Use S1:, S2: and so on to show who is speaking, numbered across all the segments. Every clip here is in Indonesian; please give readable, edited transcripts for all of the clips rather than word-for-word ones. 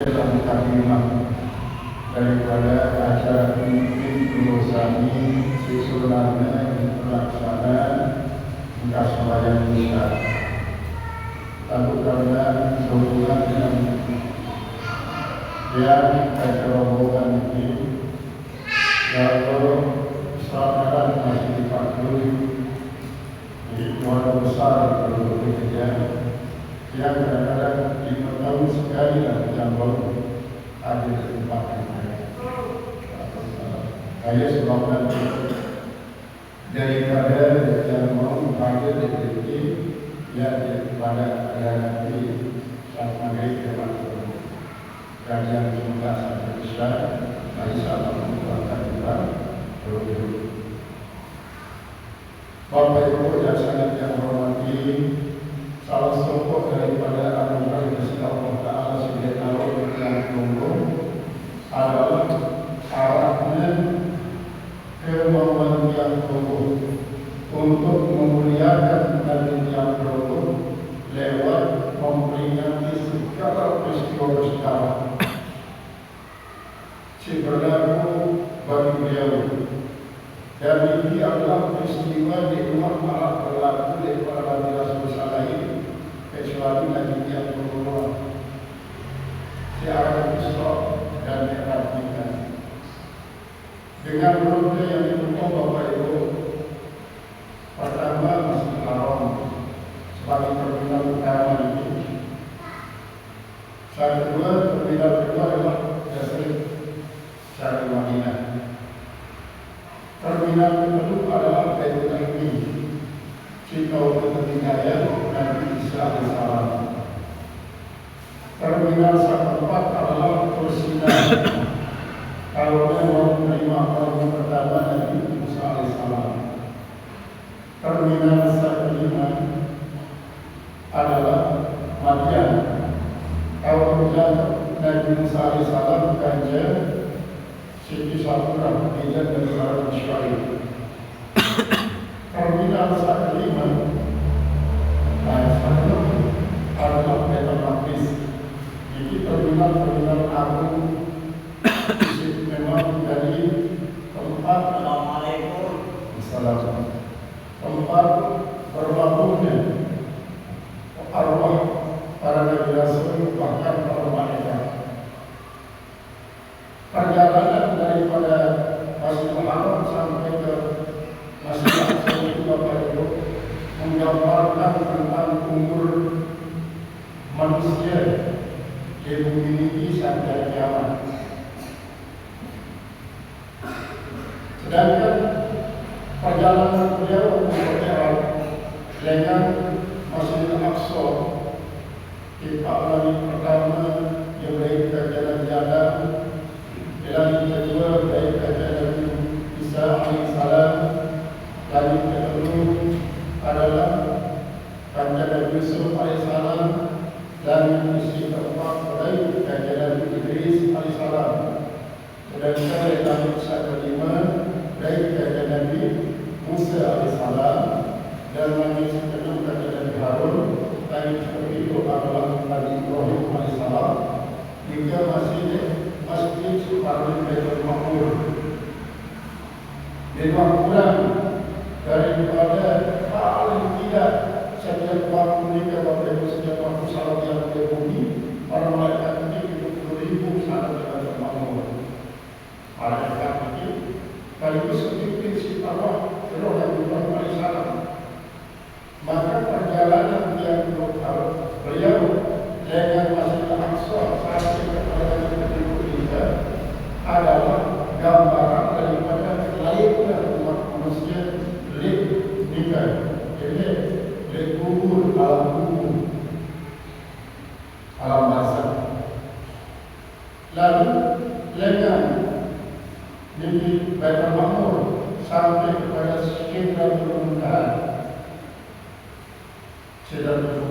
S1: dalam mukadimah daripada acara pimpin Nurosani sesulannya terlaksana bekas sembahyang isya. Lalu karena hubungan dengan yang kerobohan ini, lalu saudara masih dipanggil di muara besar bekerja yang kadang-kadang 5 tahun sekali yang baru ada di tempat ini. Saya sebabkan daripada yang mau hadir di sini yang daripada ada nanti saat maghrib kemat kajian semoga sampai besar Aisyah mengumpulkan kita dulu. Bapak Ibu yang sangat yang hormati, salah satu daripada anugerah dari Allah Taala sebagai Allah yang tunggu adalah arahnya kemauan yang tunggu untuk memuliakan Nabi yang tunggu lewat memperingati segala peristiwa-peristiwa si berlaku bagi beliau. Dan ini adalah peristiwa di rumah malah berlaku oleh para Nabi Rasul lain kecuali Nabi yang berumur di Arab Isra dan Mi'raj kita. Dengan rute yang ditempuh Bapak Ibu, pertama Masjidil Haram sebagai terminal utama ini. Yang kedua, terminal kedua adalah Yasrib Syarif Madinah. Terminal kedua adalah Baitul Ilmi, Cikau Ketinggalan Nabi Isa AS. Terminal keempat adalah Persidangan, kalau mau menerima orang pertama Nabi Musa AS. Terminal kelima adalah Madian, kalau Nabi Musa AS ganja Siti Sapura tidak bersalah Syarif. Terminal kelima adalah Baitul Maqdis. Jadi terminal agung memang dari tempat tempat berlabuhnya arwah para Nabi Rasul bahkan para malaikat. Perjalanan daripada Masjidil Haram sampai ke Masjidil Aqsa itu Bapak Ibu menggambarkan tentang umur manusia di bumi ini sampai kiamat. Sedangkan perjalanan beliau berjalan dengan Masjidil Aqsa di langit pertama yang baik ke jalan-jalan, langit kedua baik ke jalan Isa AS, langit kedua adalah Nabi Yusuf AS, dan isi keempat baik ke jalan Idris AS. Sedangkan langit kelima baik ke jalan Nabi Musa AS, dan langit keenam ke jalan Harun. Langit itu adalah Nabi Ibrahim AS. Hingga masjid Parlimen Baitul Maqmur. Lebih kurang daripada paling tidak setiap waktu mereka Bapak setiap waktu salat yang di bumi, para malaikat ini 70.000 salat di Baitul Maqmur. Malaikat ini kaligus seperti prinsip Allah roh yang Ibrahim AS. Maka perjalanan yang beliau dengan Masjidil Aqsa sampai kepada kita adalah gambaran daripada layaknya umat manusia nikah, jadi kubur alam barzah. Lalu dengan di Baitul Maqmur sampai kepada Sidratul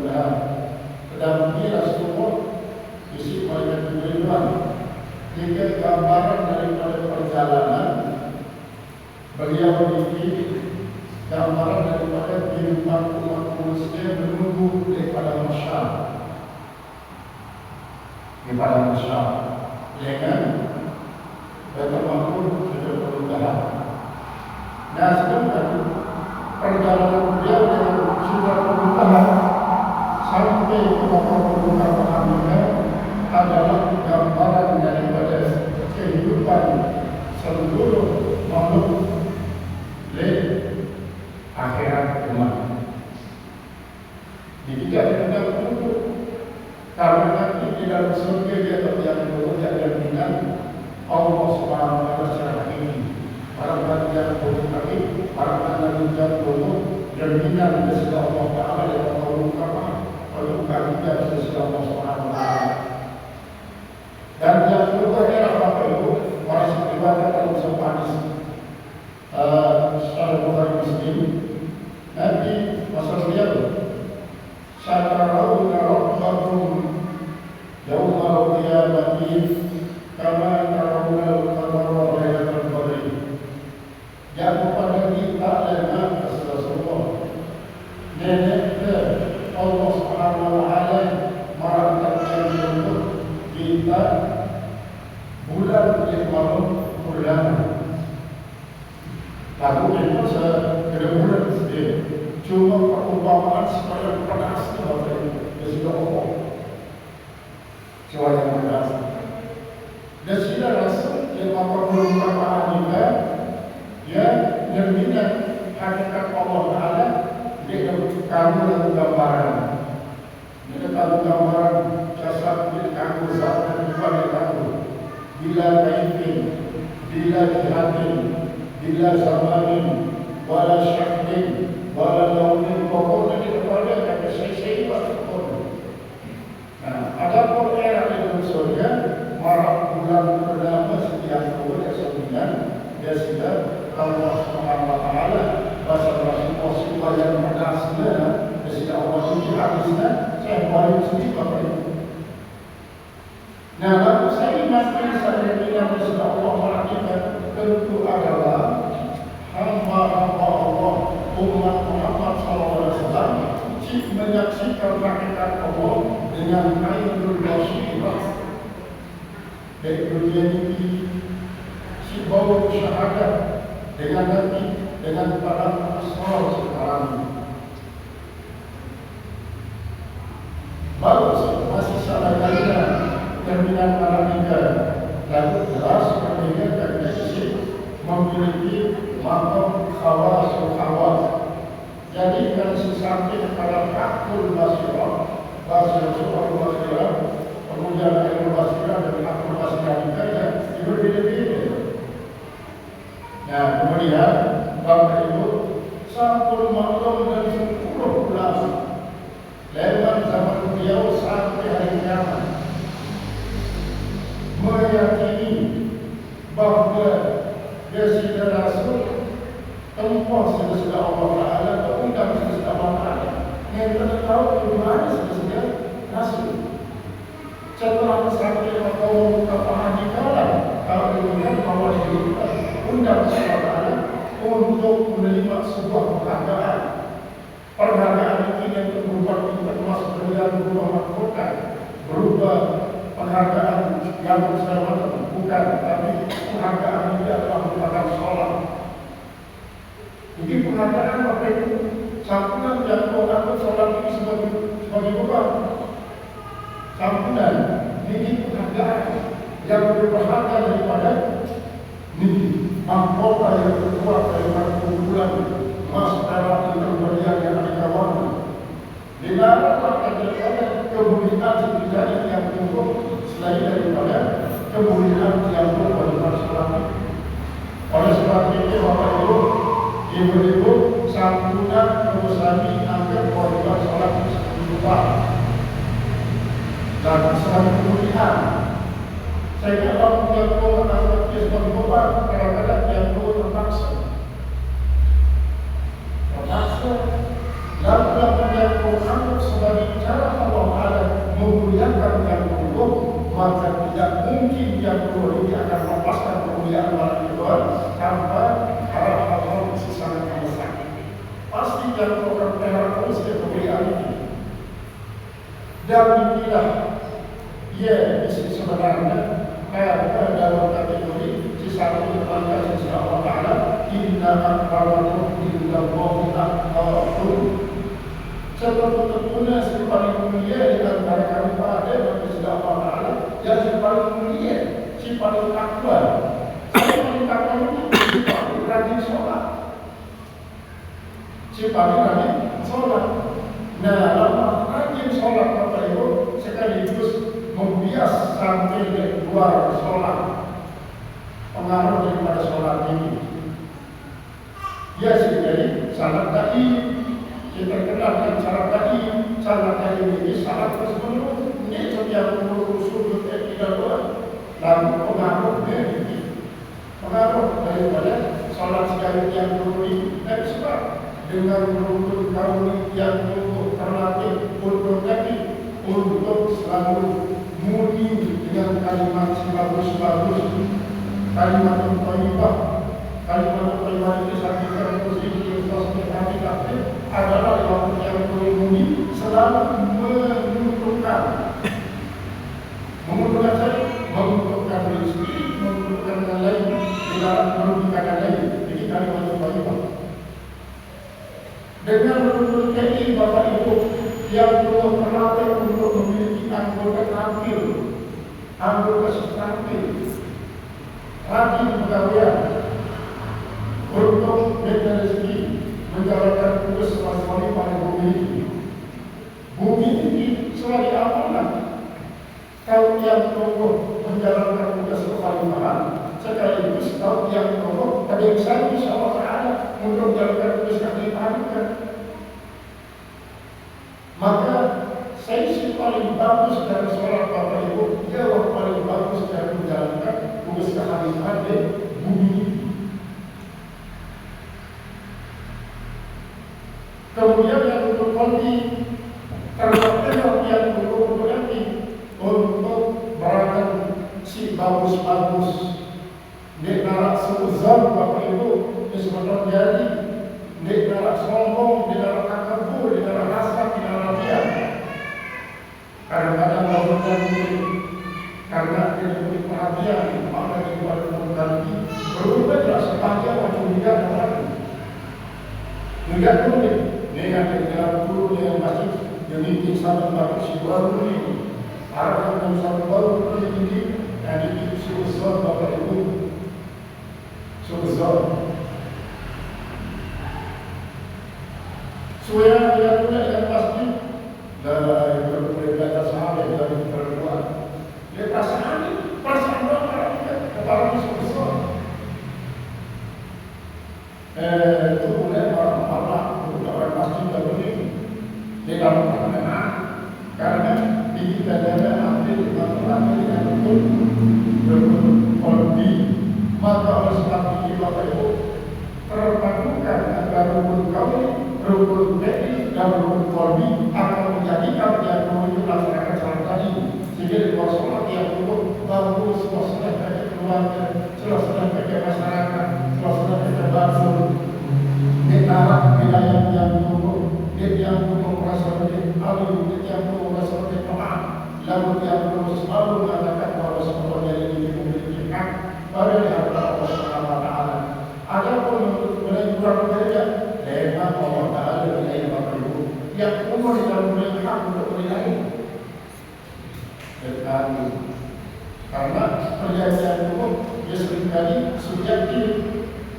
S1: Muntaha. Dan dia Rasulullah isi oleh tujuan tiga gambaran daripada perjalanan beliau ini, gambaran daripada kehidupan umat manusia menunggu daripada masyarakat. di padang besar, dengan bertemu sudah berusaha. Nah, sedangkan perjalanan beliau dengan sudah berusaha sampai ke pembukaan ini adalah gambaran daripada kehidupan seluruh makhluk di akhirat kelak. Tidak ada untuk karena nanti di dalam surga dia terjadi bekerja dan minat Allah Subhanahu wa Ta'ala secara ini. Para yang buruk lagi, para yang buruk dan minat dari Allah Ta'ala yang mengungkapkan perlukan kita dari Allah Subhanahu wa Ta'ala. Dan yang kedua adalah apa itu? Masih ibadah dalam sepanis secara Bukhari Muslim. Nanti masa beliau Satarawna rabbakum yawmal qiyamati kama tarawna al-qamara lailatal qadri. Yang kepada kita adalah Rasulullah. Nenek Allah Subhanahu wa Ta'ala merangkapkan untuk kita bulan malam bulan. Lalu itu sekedemulan sendiri. Cuma perumpamaan supaya panas kepada itu Allah. Supaya panas. Dan sila Rasul yang memperumpamaan juga, ya mencerminkan hakikat Allah Taala di kamu dan gambaran. Di kamu gambaran jasad di kamu zat dan di kamu. Bila kaifin, bila jihatin, bila zamanin, wala syakhin. Walau pokoknya di kepada kata saya pun. Nah, ada pun era di surga marak bulan pertama setiap kemudian dia sudah Allah Subhanahu wa Ta'ala bahasa Rasulullah supaya berdasarnya dia Allah suci hadisnya saya baru sendiri bapak itu. Nah, lalu saya masih saya bilang sudah Allah melakukan tentu adalah hamba-hamba Allah umat Muhammad SAW cik menyaksikan hakikat Allah dengan ainul basirah dari dunia ini si bau syahadat dengan hati dengan para asrar sekarang baru masih salah kaitan terminal Malaysia lalu jelas mengingatkan dari memiliki makam khawas. Jadi kalau sesampai pada hakul basirah, kemudian ilmu basirah dan hakul basirah juga itu berbeda-beda. Nah, kemudian Bapak Ibu, sampul maklum dan 10 bulan lewat zaman beliau sampai hari kiamat meyakini bahawa dia sudah Rasul tempoh sesudah Allah Ta'ala berundang sesudah Allah Ta'ala yang tidak tahu di mana sesudah Rasul setelah sampai kaum kepaham di kalam kalau kemudian bahwa diundang Allah Ta'ala untuk menerima sebuah penghargaan ini yang berubah termasuk dengan berubah mahkota berubah penghargaan yang bersama bukan tapi penghargaan ini adalah merupakan sholat. Jadi penghargaan apa itu? Sampunan yang orang sholat ini sebagai beban. Sampunan ini penghargaan yang berharga daripada ini mahkota yang terkuat daripada kumpulan emas perak dan pemberian yang ada kawan. Dilarang daripada kemuliaan tidak yang cukup selain daripada kemuliaan yang berpada sholat. Oleh sebab itu Bapak Ibu sampunan bersami angkat kewajiban sholat lupa dan selalu kemuliaan. Saya kira yang perlu anak sebagai beban kadang-kadang yang perlu terpaksa. Lalu yang anggap sebagai cara Allah Ta'ala memuliakan yang perlu, maka tidak mungkin yang perlu ini akan melepaskan kemuliaan malam itu tanpa hal-hal sesama yang besar. Pasti yang perlu terus kemuliaan ini. Dan inilah ia sebenarnya dalam kategori sisatu kepada sisi Allah Ta'ala inna akramakum indallahi atqakum. Sebetul-betulnya si paling mulia di antara kami pada sisi Allah Ta'ala yang si paling mulia, si paling takwa. Si paling takwa ini si paling rajin sholat, si paling rajin sholat. Nah, lama rajin sholat Bapak Ibu sekaligus membias sampai di luar sholat. Pengaruh daripada sholat ini, ya jadi salat tadi kita kenalkan salat tadi ini salat tersebut ini setiap usul tidak buat lalu pengaruh daripada sholat sekali yang beruri dan sebab dengan rukun kauni yang terlatih untuk tadi untuk selalu mudi dengan kalimat bagus-bagus. Kalimat thayyibah, kalimat thayyibah itu sahaja muslim yang adalah yang melindungi selalu menguntungkan rezeki, menguntungkan yang lain, tidak merugikan yang lain. Jadi kalimat thayyibah. Dengan menurut ini Bapak Ibu yang perlu terlatih untuk memiliki anggota terampil, anggota terampil. Rajin pegawaian untuk menjaga rezeki, menjalankan tugas sebagai pada bumi ini. Bumi ini sebagai amanah. Kau yang tunggu menjalankan tugas kekhalifahan, sekaligus kau yang tunggu kebiasaan insya Allah Ta'ala untuk menjalankan tugas kekhalifahan. Maka sesi paling bagus dari sholat Bapak Ibu, jauh paling bagus dari menjalankan tugas kekhalifahan di bumi. Kemudian yang untuk konti terlalu yang untuk nanti untuk berangkat si bagus-bagus di narak seuzan Bapak Ibu di sebentar jadi di narak sombong, di narak takabur, di narak hasad, di narak dia. Kadang-kadang melakukan ini karena dia memberi perhatian, maka dia melakukan ini berubah jelas sebagai macam dia orang. Tidak boleh dengan dalam guru dengan masjid yang ini sama baru si baru ini, arah yang sama baru ini, dan ini susah Bapak Ibu, susah. Supaya dia punya yang masjid. Dan berbeda sahabat dari perempuan. Dia perasaan orang kepala besar. Itu boleh orang masjid baru ini. Dia dalam pandangan karena di kita ada ambil laki-laki yang berkolbi, maka oleh sebab ini Bapak Ibu terpadukan antara rukun kaum, rukun teknik dan rukun kolbi akan menjadikan yang menuju melaksanakan salat tadi. Sehingga di luar sholat yang untuk bagus, suasana kerja keluarga, suasana kerja masyarakat, suasana kerja bangsa, netara wilayah yang tunggu, yang tunggu merasa lebih alim, yang tunggu merasa lebih pemaaf, lalu yang tunggu selalu mengatakan bahwa semuanya ini memiliki hak pada hadapan Allah Subhanahu Wa Taala. Adapun untuk mulai kurang bekerja, lewat Allah Taala wilayah Bapak Ibu yang umur dalam memiliki hak untuk menilai berkali. Karena perjanjian hukum dia seringkali subjektif.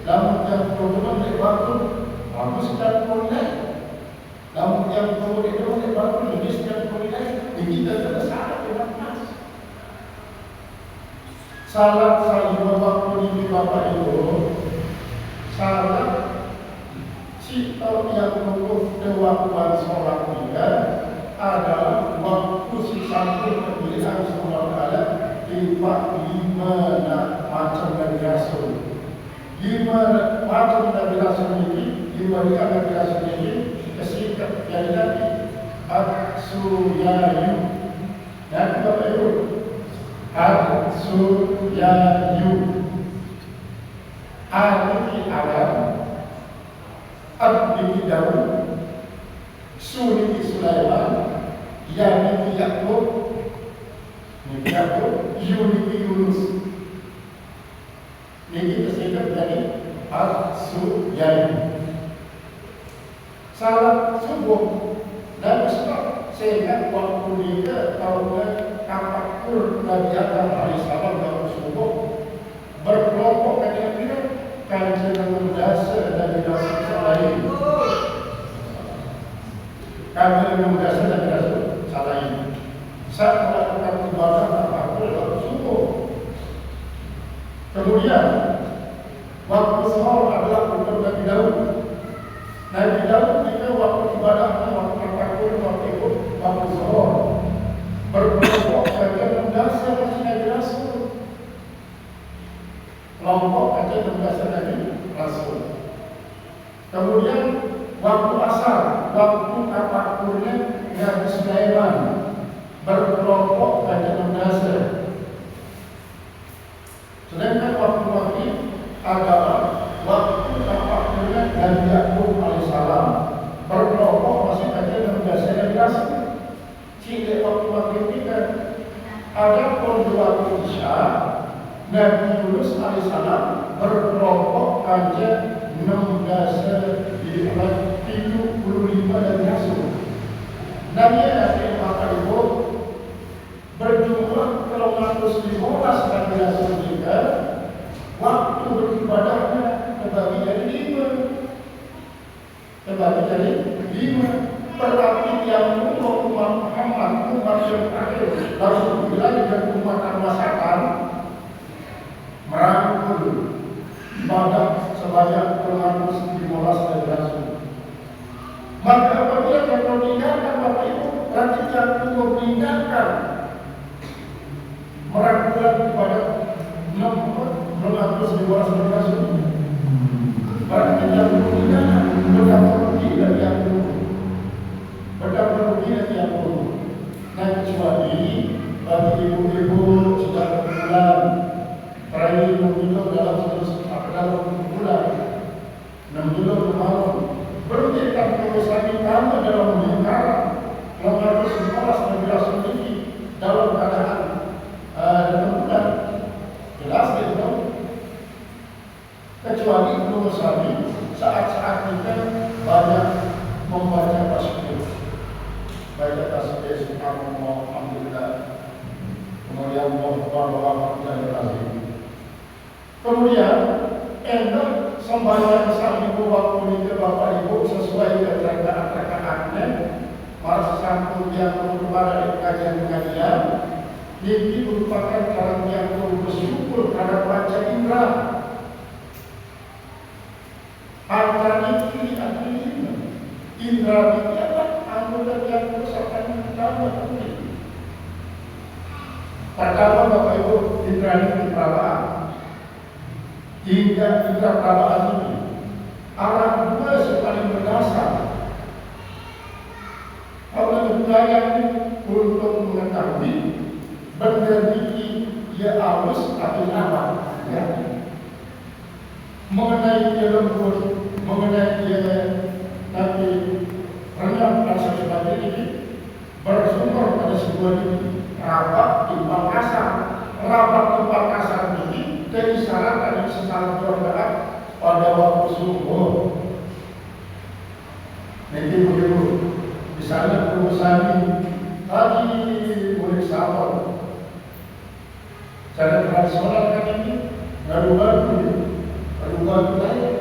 S1: Namun yang berhubungan dengan waktu, bagus dan menilai. Namun yang berhubungan dengan waktu, lebih dan menilai. Kita tidak salah dengan mas. Salat saling waktu di Bapak Ibu. Salat si yang menunggu kewaktuan sholat kita adalah waktu si sampai pemilihan sholat ada lima macam Nabi Rasul. 5 macam Nabi Rasul ini, 5 Nabi Rasul ini kesingkat yang Nabi At-Suyayu. Dan Bapak Ibu, At-Suyayu. Al-Niki Adam, Ad-Niki Daud, Su-Niki Sulaiman, Ya-Niki Ya'qub, Ini apa? Unity Yunus. Ini tersingkat dari As-Suyani. Salat subuh dan sebab saya ingat waktu dia tahun tafakur Nabi Adam alaihissalam dalam subuh berkelompok kira-kira kajian dasar dari dasar lain. Kajian dasar dari dasar lain. Saat melakukan ibadah tafakur dalam subuh. Kemudian waktu zuhur adalah untuk Nabi Daud. Nabi Daud juga waktu ibadahnya, waktu tafakur, waktu ikut, waktu zuhur berkelompok kajian dasar Nabi Rasul. Kelompok kajian dasar Nabi Rasul. Kemudian waktu asar, waktu tafakurnya Nabi Sulaiman berkelompok kajian dasar. Sedangkan waktu maghrib adalah waktu tafakurnya Nabi Yakub alaihissalam berkelompok masih kajian dasar Nabi Rasul. Sehingga waktu maghrib kita ada pun waktu isya Nabi Yunus alaihissalam berkelompok kajian 6 dasar di 75 Nabi Rasul. Nabi Yakub alaihissalam berjumlah 315 Nabi Rasul juga. Waktu beribadahnya terbagi jadi 5. Terbagi jadi 5. Berarti yang umat Muhammad, umat yang terakhir, Rasulullah dan umat Al-Masatan merangkul ibadah sebanyak 315 Nabi Rasul. Maka apabila kita meninggalkan Bapak Ibu, berarti kita meninggalkan merangkulan ibadah 315 Nabi Rasul. Berarti kita meninggalkan berdampak rugi dari yang dulu. Berdampak rugi dari yang dulu. Nah kecuali bagi ibu-ibu sudah berbulan terakhir menunjuk dalam bulan 6 bulan bermalam berjadikan kebesaran kamu dalam lingkaran 315 Nabi Rasul ini dalam keadaan bulan jelas itu. Kecuali nomor 1 saat-saat kita banyak membaca tasbih, baca tasbih subhanallah alhamdulillah, kemudian Allahu akbar kemudian enak sembahyang sahibu waktu itu Bapak Ibu sesuai dengan rakaat-rakaatnya. Para sesantun yang kepada kajian pengajian ini merupakan cara yang bersyukur terhadap panca indera. Antara ini indera ini adalah anggota yang bersama utama. Pertama Bapak Ibu, indera ini perabaan. Hingga indera perabaan ini arah dua paling berdasar. Allah membayangkan untuk mengetahui benda ini ia halus atau apa, ya. Mengenai dia lembut, mengenai dia nanti rendah dan sebagainya ini bersumber pada sebuah ini rapat timbal kasar. Rapat timbal kasar ini diisyaratkan secara berdoa pada waktu subuh. Nanti begitu. Misalnya perusahaan tadi boleh sabar. Cara tradisional kan ini baru-baru lain.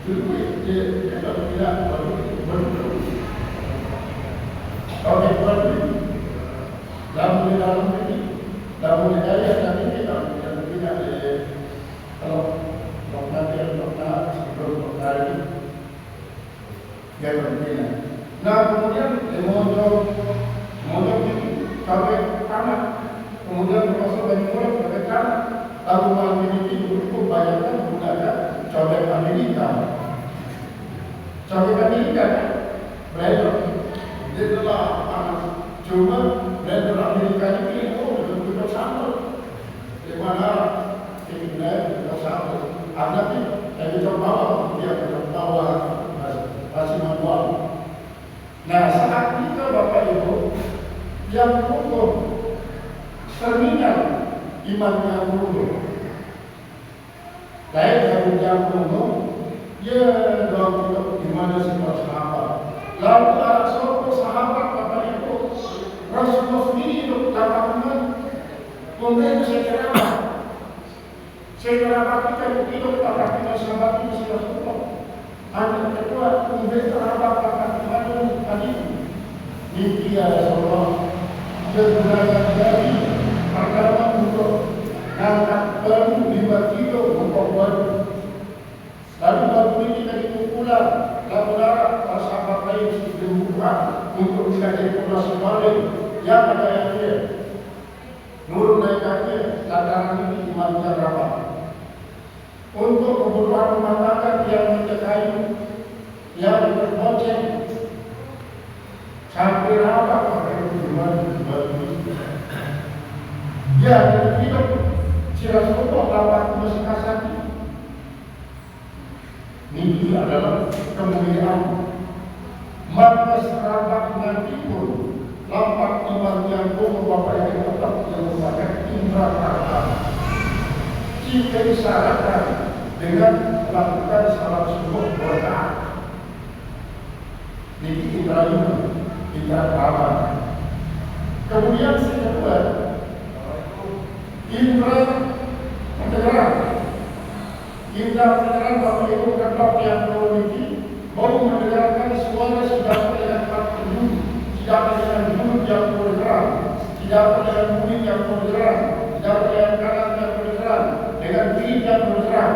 S1: Dulu dia kalau tidak baru. Oke, baru dalam ini, dalam negara yang ini kalau tidak kalau nanti sebelum hari dia berbeda. Nah kemudian mojok itu sampai tanah, kemudian masuk bagi mulut sampai tanah. Lalu malam ini cukup bayangkan menggunakan cobek Amerika. Cobek Amerika kan? Blender. Dia telah cuma blender Amerika ini betul-betul sambal. Di mana ini blender sambal. Ada yang dicoba dia terbawa masih manual. Nah saat itu Bapak Ibu yang hukum iman yang dulu. Lain dari yang dulu, ya dalam kitab di mana sifat sahabat. Lalu ada seorang sahabat apa itu Rasulullah sendiri itu katakan, kemudian saya kira apa? Saya kira apa kita itu kata kita sahabat itu sudah cukup. Hanya kedua kemudian sahabat kata kita tadi ini dia Rasulullah bergaya dari perkara untuk angkat baru 5 kilo untuk baru. Lalu baru ini kita dikumpulkan. Lalu para sahabat lain dibuka untuk tidak jadi populasi balik. Yang ada yang dia nurun naiknya lantaran ini imannya berapa? Untuk kebutuhan rumah tangga yang mencekai yang berbonceng sampai apa pakai tujuan bagi ya hidup si Rasulullah dapat masih kasar. Ini adalah kemuliaan maka serabat nanti pun lampak iman yang bapak yang tetap yang merupakan indra kata jika disyaratkan dengan melakukan salat subuh berkah ini indra kata. Kemudian yang kedua indra pendengaran. Indra pendengaran bapak ibu ketok yang memiliki mau mendengarkan suara sudah terlihat teduh, tidak dengan mulut yang bergerak, tidak dengan mulut yang bergerak, tidak dengan kanan yang bergerak, dengan kiri yang bergerak.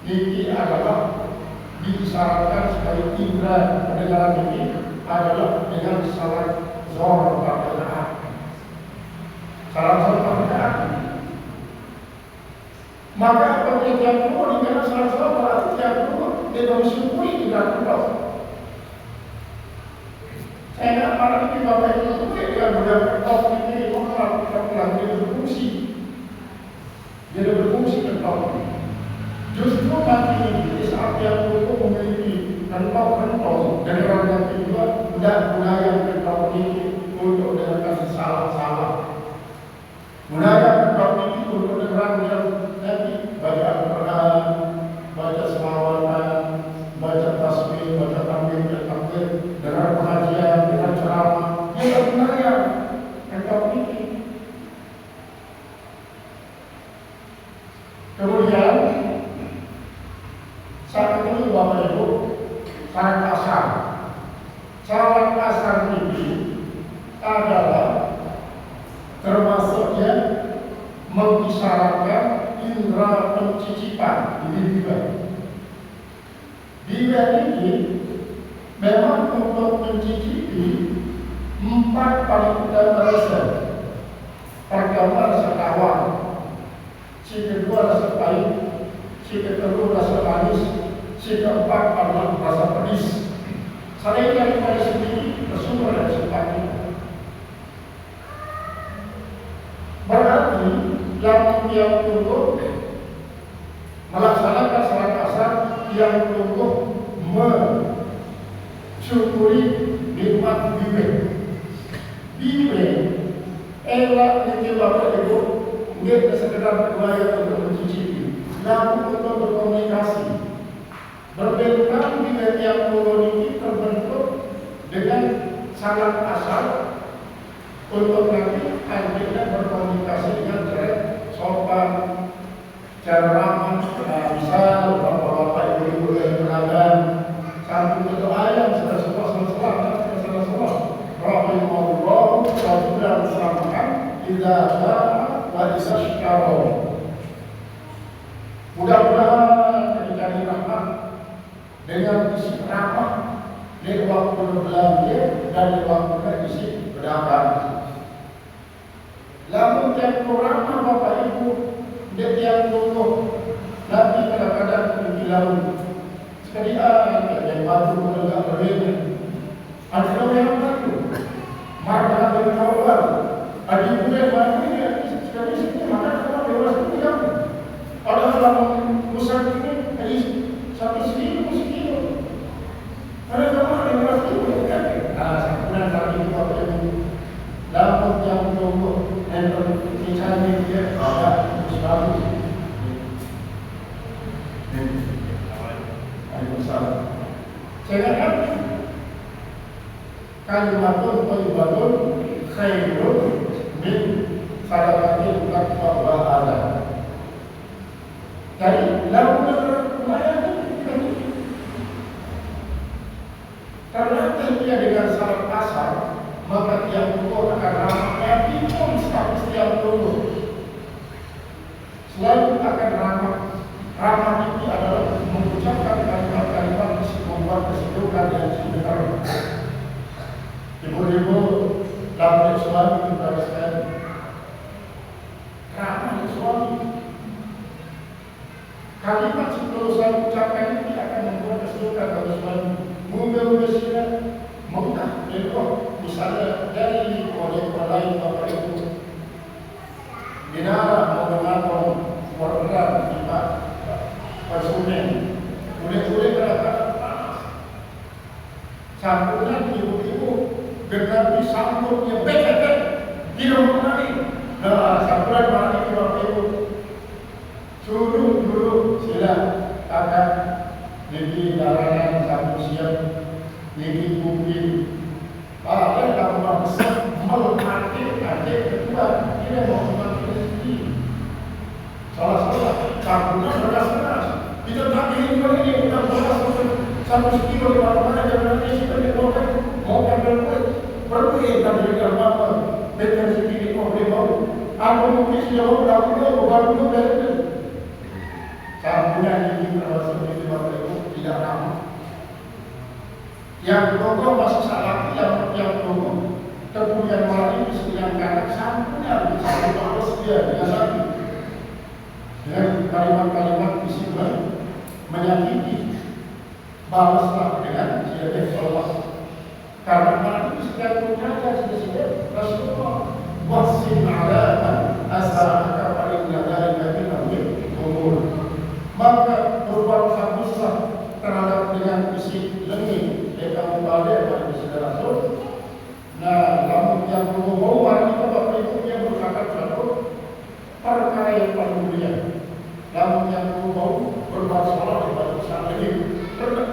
S1: Ini adalah disyaratkan sebagai indra pendengaran ini adalah dengan salat zuhur berjamaah. Salat zuhur berjamaah. Maka apabila yang kedua dengan salat zuhur berarti yang kedua dia bersyukuri tidak terus. Saya nak malam ini bapak ibu semua dia berdapat top ini orang pulang dia berfungsi. Dia berfungsi kental. Justru nanti di saat yang itu memiliki kental dan orang yang kedua tidak guna yang kental ini untuk dengan kasih salah. Guna yang kental ini untuk dengan yang nanti baca Al-Quran, baca selawatan, baca tasbih, baca takbir, dengan pengajian, dengan ceramah, yang benar yang kental ini. Kemudian saat itu bapak ibu salat asar. Salat asar ini adalah termasuknya mengisyaratkan indra pencicipan ini juga. Dia ini memang untuk mencicipi 4 paling utama rasa. Pertama rasa tawar, si kedua rasa pahit, si ketiga rasa manis, si keempat adalah rasa pedis. Selain daripada sendiri bersumber dari sepati. Berarti yang untuk melaksanakan salat asar yang untuk mensyukuri nikmat bibir elak yang bapak ibu tidak sekedar berbayar untuk mencicipi, namun untuk berkomunikasi. Berbeda bila yang ini terbentuk dengan salat asar untuk nanti akhirnya berkomunikasi dengan cara sopan, cara ramah, bisa bapak-bapak ibu-ibu yang beragam satu berdoa yang sudah semua rahimahullah rasulullah sampaikan idza jaa wa idza syakara. Mudah-mudahan dicari rahmat dengan isi ramah di waktu berbelanja dan di waktu isi berdagang. Lalu yang kurang bapak ibu dia yang dulu nanti kadang-kadang pergi lalu sekali yang batu menegak berbeda ada yang batu maka dari awal ada yang batu ini sekali sini maka kalau dewasa itu yang ada dalam pusat ini dari satu segi ada kamu ada dewasa itu kan sebulan lagi bapak ibu lalu yang dulu handphone cincang dia ada sesuatu. Waalaikumsalam. Sedangkan kalimatun thayyibatun khairun min sadaqatin tatba'uha adha. Jadi lalu lumayan karena dia dengan syarat asal, maka tiap pukul akan ramah. Nabi pun setiap turun selalu akan ramah. Ramah itu adalah mengucapkan kalimat-kalimat membuat kesejukan yang sebentar. Ibu-ibu dalam suami kita sekali ramah suami. Kalimat sebelum saya ucapkan ini akan membuat kesejukan bagi suami. Mungkin sila mudah elok misalnya dari proyek lain Bapak Ibu binara mengenal program di Pasumen boleh-boleh kadang-kadang panas sampunan ibu-ibu genar disambut ya bek-bek tidak mengenali sampunan mana itu Bapak Ibu suruh dulu sila akan jadi larangan satu siap jadi mungkin ada gambar besar melatih adik kedua dia mau mati rezeki salah-salah campuran beras-beras kita tak ingin ini bukan beras satu kilo di mana-mana jangan nanti kita dikeluarkan mau ambil perlu yang dari apa dengan rezeki mau beli mau aku mungkin sudah mau baru dari campuran ini termasuk di Bapak Ibu tidak ramah. Yang pokok masih salah, yang pokok kemudian malam ini yang kanak sampunya bisa dibalas dia dengan lagi dengan kalimat-kalimat istimewa menyakiti balaslah dengan siapa Allah karena malam ini setiap berkata sudah Rasulullah wasin alaman asal kaparin dari kami umur maka berbuat baguslah terhadap dengan isi lengan kamu balik pada saudara Rasul. Nah, namun yang berhubung wanita Bapak Ibu yang berkata satu perkara yang paling mulia. Namun yang berhubung berbuat salah kepada usaha ini.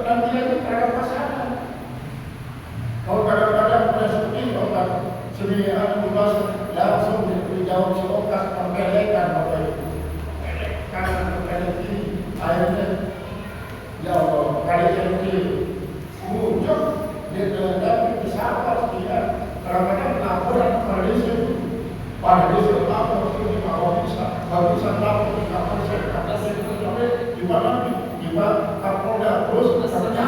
S1: Dan dia itu terhadap pasangan. Kalau kadang-kadang pada seperti otak sembilan bebas langsung dijawab seokas perpelekan Bapak Ibu. Karena perpelek ini akhirnya ya Allah kali yang ini muncul dia terhadap bersahabat dia kadang-kadang laporan pada desa apa itu bisa lapor di kapal saya kata saya sampai di mana di Kapolda terus katanya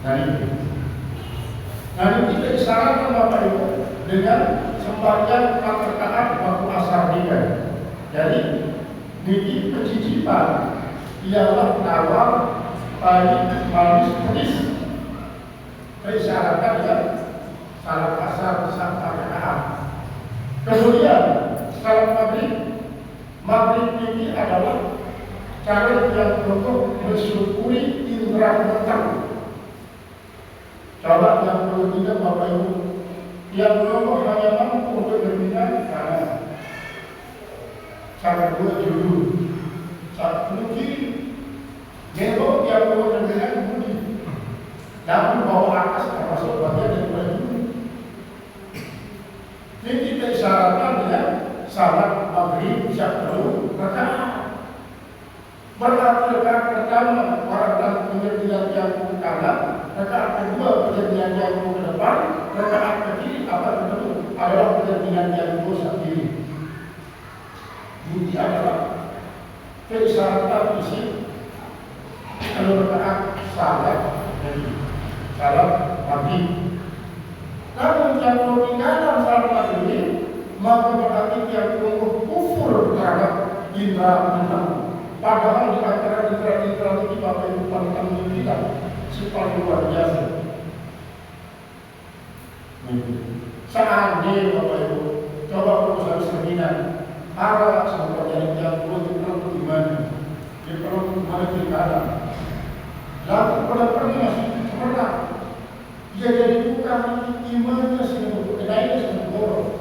S1: nah ini kita isyaratkan Bapak Ibu dengan sembahyang rakaat waktu asar juga jadi niki kecicipan ialah awal pahit, manis, pedas. Disyaratkan dengan salat asar sampai rakaat. Kemudian salat maghrib ini adalah cara yang untuk mensyukuri indera mata. Coba yang perlu tidak Bapak Ibu, yang belum hanya mampu untuk berminat kanan, cara dua dulu, satu kiri. Gembok yang perlu berminat budi, namun bawa atas termasuk bagian daripada budi. Ini kita isyaratkan dengan salat maghrib satu rakaat. Berarti rakaat pertama pada pengertian yang kanan, rakaat kedua pengertian yang ke depan, rakaat kiri apa itu adalah pengertian yang kiri. Ini adalah keisyaratkan isi kalau rakaat salat maghrib. Namun yang meninggalkan salat maghrib maka berarti yang kufur terhadap indera enam. Padahal di antara indera-indera ini Bapak Ibu paling kita sifat luar biasa. Seandainya Bapak Ibu coba urusan seminar arah sampai yang perlu gimana? Dia perlu gimana kita lalu pada pergi masih pernah dia jadi bukan imannya sedang naiknya sedang borong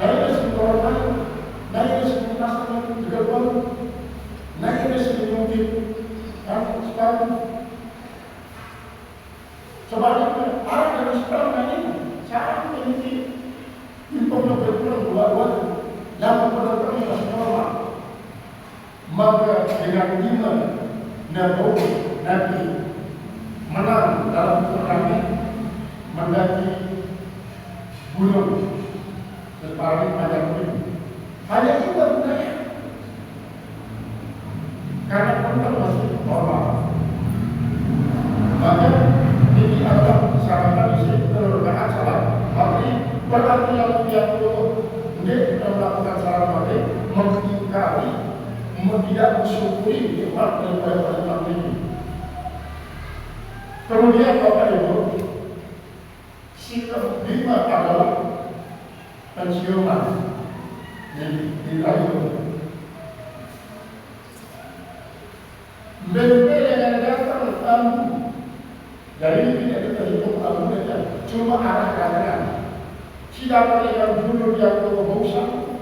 S1: naik naik dari segi mungkin sekarang sebaliknya arah dari sekarang ini saya memiliki impor berkurang dua-dua yang benar-benar nasional. Maka dengan iman Nabi menang dalam peperangan mendaki gunung separuh panjang ini. Hanya itu gunanya. Karena perang masih normal. Maka ini adalah sarankan isi terorgaan salat. Tapi berarti yang dia perlu melakukan salat mati mengingkari, tidak mensyukuri nikmat daripada Tuhan ini. Kemudian Bapak Ibu, sikap lima adalah pensiunan di rayu. Berbeda dengan datang tamu. Jadi tidak terhitung tamu saja, cuma arah kanan. Siapa yang dulu yang berusaha,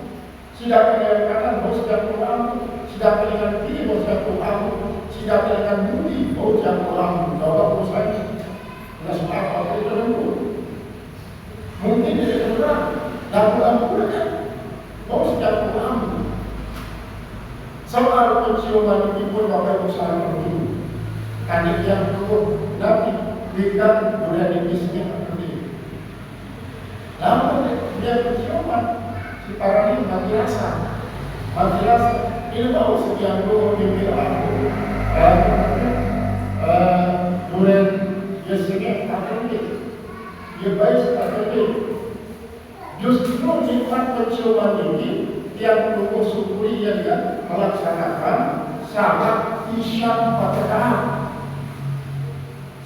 S1: siapa yang kanan bos yang pulang, siapa yang kiri bos yang pulang, siapa yang budi bos yang pulang. Bapak bos lagi, nah apa itu dulu? Mungkin dia kurang, dan pulang kan, bos yang pulang. Soal penciuman itu pun Bapak Ibu sangat penting. Karena yang perlu Nabi berikan budaya dipisnya penting. Namun dia penciuman si para ini mati rasa. Ini tahu sekian dulu mimpi aku. Duren Yesusnya akan dia baik akan justru nikmat penciuman ini yang perlu syukuri yang dia melaksanakan salat isya 4 rakaat.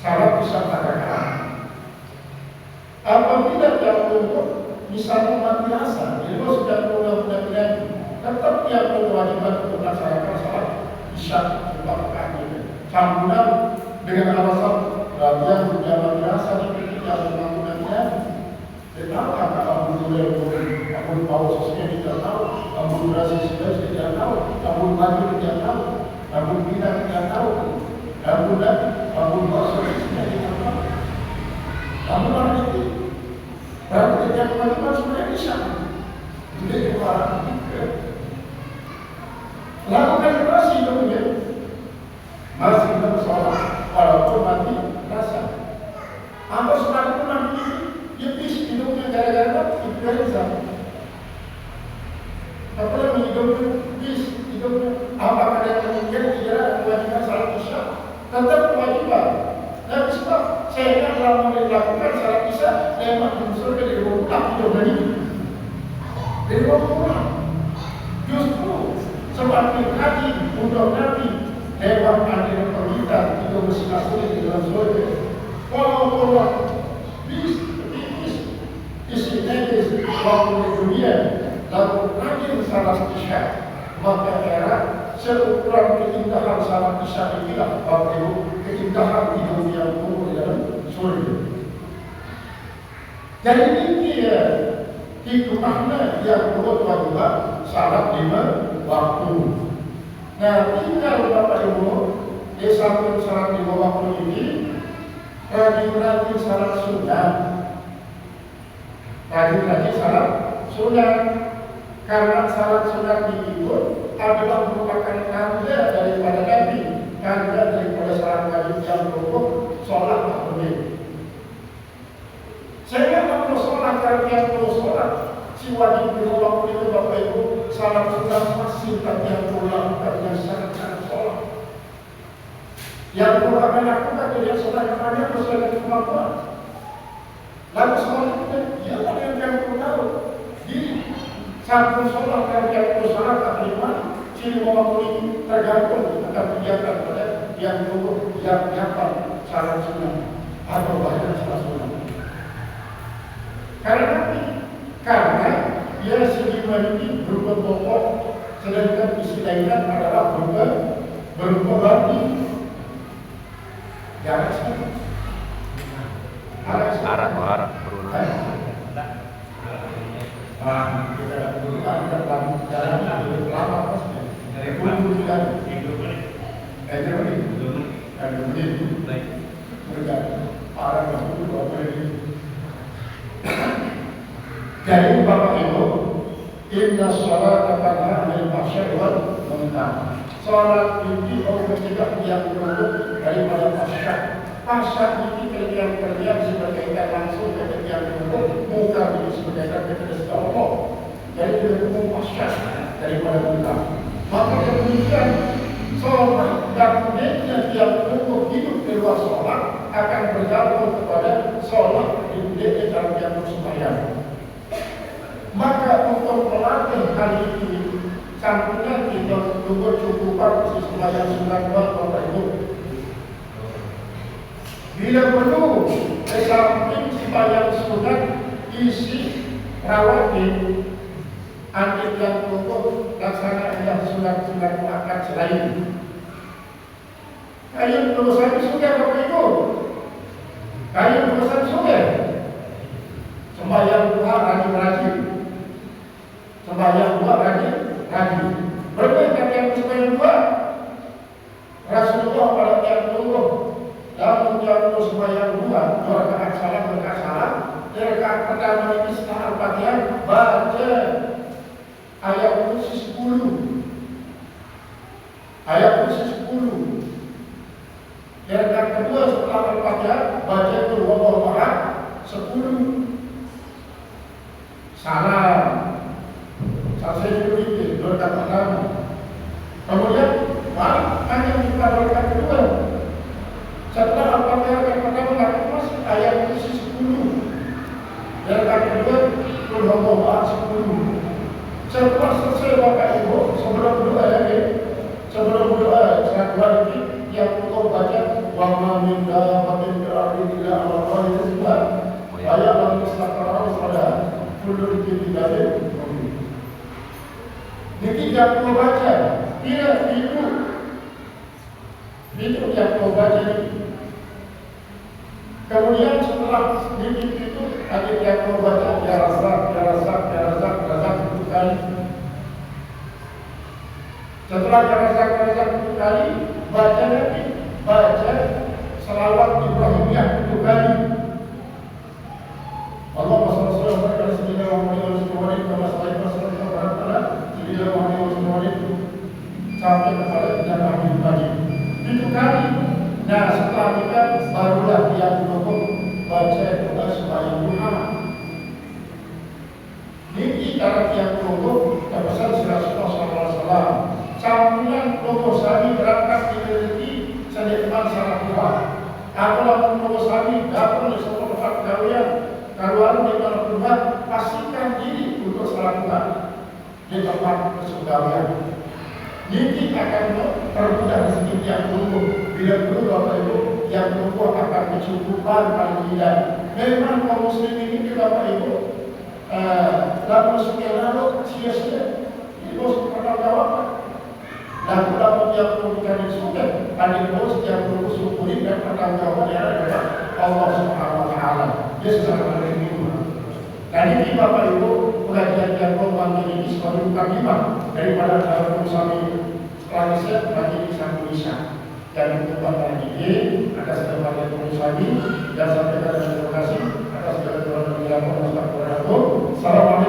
S1: Salat isya 4 rakaat. Apabila dia untuk misalnya mati rasa, dia sudah mudah-mudahan tetap dia berkewajiban untuk melaksanakan salat isya 4 rakaat ini. Kemudian dengan alasan dia sudah mati rasa dan tidak mudah-mudahan. Tetapi alhamdulillah, Abu Paus sesungguhnya tidak tahu, Abu Rasi sesungguhnya tidak tahu, Abu Maju tidak tahu, Abu Bina tidak tahu, Abu Basri sesungguhnya tidak tahu. Abu Maju itu, baru tidak kewajiban sebenarnya bisa. Jadi kepada lakukan operasi kemudian masih bersolat, walaupun mati rasa. Atau sekalipun mati Yepis hidupnya gara-gara influenza. Apabila menghidupkan bis hidupnya, apakah ada kemungkinan tidak kewajiban salat isya? Tetap kewajiban. Dan sebab saya telah melakukan salat isya, saya mengusulkan dari rumah pulang hidup dari rumah pulang. Justru seperti Nabi, untuk Nabi, hewan adil permintaan itu mesti masuk di dalam surga. Kalau bis isi waktu di dunia lalu rajin salat isya, maka era seukuran keindahan salat isya inilah Bapak Ibu keindahan hidup yang umur di dalam surga. Jadi ini hikmahnya yang perlu kewajiban salat 5 waktu. Nah, tinggal Bapak Ibu di samping salat 5 waktu ini rajin-rajin salat sunat. Rajin-rajin salat sunat, karena salat sunat itu adalah merupakan tanda daripada Nabi, tanda daripada salat wajib yang pokok, sholat makmum. Saya kalau sholat, kalau yang perlu sholat, si wajib di waktu itu Bapak Ibu, salat sunat masih tak yang pulang, tak yang sangat sholat. Yang perlu akan lakukan dia sholat kepada sesuai kemampuan. Lalu selanjutnya, dia yang perlu tahu di satu sholat yang perlu sholat tak lima, ciri waktu ini tergantung akan kegiatan pada yang perlu yang dapat salat sunat atau bahkan salat sunat. Karena dia segi ini berupa pokok, sedangkan isi lainnya adalah berupa berarti. Jarak sama. Arah berulang. Kita berulang dalam jalan lebih lama pasti. Kemudian ada menit mereka para guru apa ini. Jadi Bapak Ibu, inna sholata tanha 'anil fahsya'i wal munkar. Salat itu mencegah yang buruk daripada fahsya. Fahsya itu kerjaan-kerjaan berkaitan langsung dengan yang buruk, munkar itu berkaitan dengan Allah. Jadi itu fahsya daripada munkar. Maka kemudian sholat dan niatnya yang untuk hidup di luar sholat akan bergantung kepada sholat di niatnya dalam yang bersembahyang. Maka untuk melatih hal ini, sampingan kita cukup sembahyang sunat Bapak Ibu. Bila perlu, di samping sembahyang sunat isi rawatib, ambil yang pokok laksanakan sunat-sunat muakkad selain. Kalian berusaha sudah Bapak Ibu. Kalian berusaha sudah. Sembahyang duha rajin-rajin. Sembahyang duha rajin-rajin. Berbeda yang sembahyang duha. Rasulullah pada tiap tunggu dalam jam sembahyang duha 2 rakaat salam rakaat salam. Di rakaat pertama ini setelah Al-Fatihah baca ayat kursi 10. Ayat kursi 10. Yang kedua setelah Al-Fatihah baca Qul huwallahu ahad 10. Salam. Selesai dulu itu rakaat pertama. Kemudian hanya kita rakaat kedua. Setelah Al-Fatihah rakaat pertama masih ayat kursi 10. Yang kedua Qul huwallahu ahad 10. Setelah selesai Bapak Ibu, sebelum doa lagi, sebelum doa saat wajib yang untuk baca wa ma min dabbatin fil ardi illa 'ala Allahi rizquha wa ya'lamu mustaqarraha pada kullu kitabin mubin. Jadi yang mau baca tidak itu yang mau baca ini. Kemudian setelah dikit itu ada yang mau baca ya razak itu kali. Setelah ya razak itu kali, baca lagi, baca selawat Ibrahimiyah itu kali. Allahumma shalli ala sayyidina Muhammad wa ala alihi wa sahbihi sampai kepada yang tadi. Itu kali. Nah setelah kita barulah yang cukup baca doa sembahyang duha. Ini cara yang cukup terpesan Rasulullah SAW. Sambulan Robo Sami berangkat di rezeki sedekman salah duha. Apabila Robo Sami datang di sebuah tempat kawian, karuan di dalam duha, pastikan diri untuk salah duha di tempat kesudahan. Ini akan termudah rezeki yang tumbuh. Bila perlu Bapak Ibu yang tumbuh akan kecukupan paling tidak. Memang kaum muslimin ini Bapak Ibu dalam sekian lalu sia-sia. Itu pernah jawab. Dan dalam yang memberikan sudah ada bos yang perlu syukuri dan pertanggungjawabannya adalah Allah Subhanahu Wa Taala. Dia sudah menerima. Dan ini Bapak Ibu pengajian yang membantu ini sebagai mukadimah daripada Darul Sami Malaysia bagi Indonesia. Dan untuk Bapak ini atas kesempatan Darul Sami dan sampai terima kasih atas segala yang dilakukan oleh Bapak. Assalamualaikum.